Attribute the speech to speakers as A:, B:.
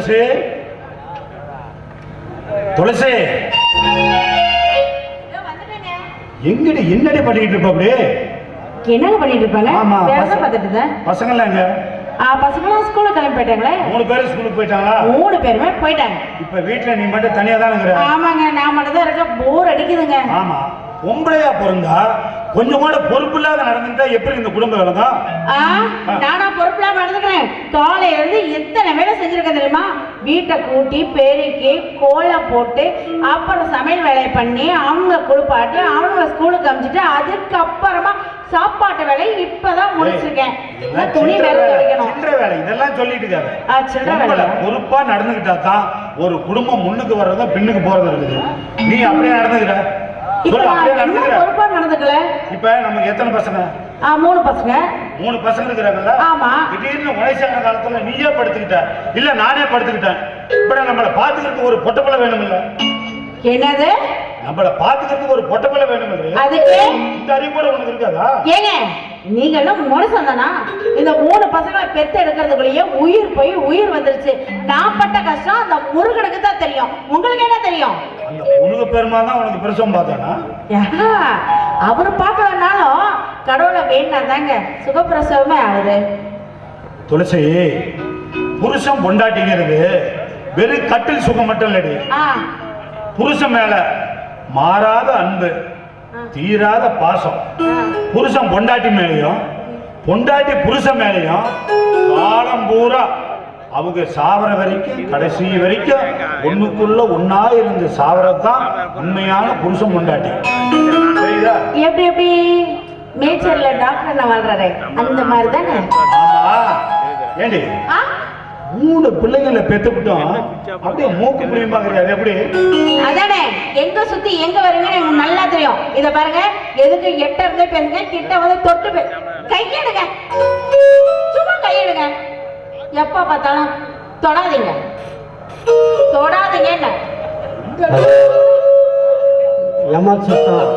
A: துளசி துளசி எங்கடி என்னடி பண்ணிட்டு இருப்ப? அப்படி
B: என்னங்க பண்ணிட்டு இருப்பாங்க?
A: ஆமா
B: பார்த்துட்டு
A: பசங்களாம் எங்க?
B: பசங்களாம் ஸ்கூலுக்கு கிளம்பி போயிட்டாங்களே.
A: 3 பேரும் ஸ்கூலுக்கு போயிட்டாங்களா?
B: 3 பேருமே போயிட்டாங்க.
A: இப்ப வீட்டுல நீ மட்டும் தனியா தான் இருக்கிற?
B: ஆமாங்க, நான் மட்டும் தான் இருக்க. போர் அடிக்குதுங்க.
A: ஆமா, பொம்பளையா பிறந்தா கொஞ்சம் கூட பொறுப்பு இல்லாத நடந்துட்டா எப்படி இந்த குடும்பம் விளங்கும்?
B: நானா பொறுப்பில்லாம நடந்துக்கிறேன். காலையில இருந்து எத்தனை வேலை செஞ்சிருக்கேன் தெரியுமா? வீட்டை கூட்டி பெருக்கி கோலம் போட்டு அப்புறம் சமையல் வேலையை பண்ணி அவங்க குளிப்பாட்டி அவங்கள ஸ்கூலுக்கு அனுப்பிச்சிட்டு அதுக்கப்புறமா சாப்பாட்டு வேலை இப்பதான் முடிச்சிருக்கேன். துணி வேலை துவைக்கணும்.
A: சில்லறை வேலை இதெல்லாம் சொல்லிட்டு இருக்காரு. பொறுப்பா நடந்துகிட்டா தான் ஒரு குடும்பம் முன்னுக்கு வர்றதா பின்னுக்கு போறது இருக்குது. நீ அப்படியே நடந்துக்கிற?
B: பொறுப்பா நடந்துக்கல.
A: இப்ப நமக்கு எத்தனை பசங்க?
B: 3 பசங்க.
A: 3 பசங்க இருக்கிறாங்கல்ல?
B: ஆமா.
A: திடீர்னு வயசான காலத்துல நீயே படுத்துக்கிட்ட, இல்ல நானே படுத்துக்கிட்டேன். இப்ப நம்மள பாத்துக்கிறதுக்கு ஒரு பொட்டப்பல வேணும் இல்ல?
B: என்னது?
A: நம்மள பாத்துக்கிறதுக்கு ஒரு பொட்டப்பல வேணும் இல்ல? அதுக்கு இந்த அறிவு கூட உனக்கு இருக்காதா?
B: ஏங்க நீங்க எல்லாம் மனுஷன் தானா? இந்த 3 பசங்களை பெத்து எடுக்கிறதுக்குள்ளேயே உயிர் போய் உயிர் வந்துருச்சு. நான் பட்ட கஷ்டம் அந்த முருகனுக்கு தான் தெரியும். உங்களுக்கு என்ன தெரியும்?
A: அந்த முருக பெருமா தான் உனக்கு பிரசவம் பார்த்தானா?
B: அவரு பார்க்கலனாலும் கடவுளை வேணா தாங்க சுகப்பிரசவமே ஆகுது.
A: துளசி, புருஷன் பொண்டாட்டிங்கிறது வெறும் கட்டில் சுகம் மட்டும் இல்லடி. புருஷன் மேல மாறாத அன்பு, தீராத பாசம். புருஷன் பொண்டாட்டி மேலையும் பொண்டாட்டி புருஷன் மேலையும் காலம் பூரா அவங்க சாவர வரைக்கும் கடைசி வரைக்கும் ஒண்ணுக்குள்ள ஒன்னா இருந்து சாவரதான் உண்மையான புருஷன் பொண்டாட்டி.
B: எப்படி எப்படி நேச்சர்ல டாக்டர் நான் வாழ்றேன் அந்த மாதிரி தானே?
A: ஆமா. ஏண்டி 3 பிள்ளைங்களை பெத்துக்கிட்டோம், அப்படியே மூக்கு புளியுமா கிடையாது? எப்படி?
B: அதானே, எங்க சுத்தி எங்க வருவீங்கன்னு எனக்கு நல்லா தெரியும். இத பாருங்க, எதுக்கு எட்ட இருந்தே பேசுங்க, கிட்ட வந்து தொட்டு கையெடுங்க, சும்மா கையெடுங்க. எப்ப பார்த்தாலும் தொடாதீங்க தொடாதீங்க.
C: என்ன சத்தம்?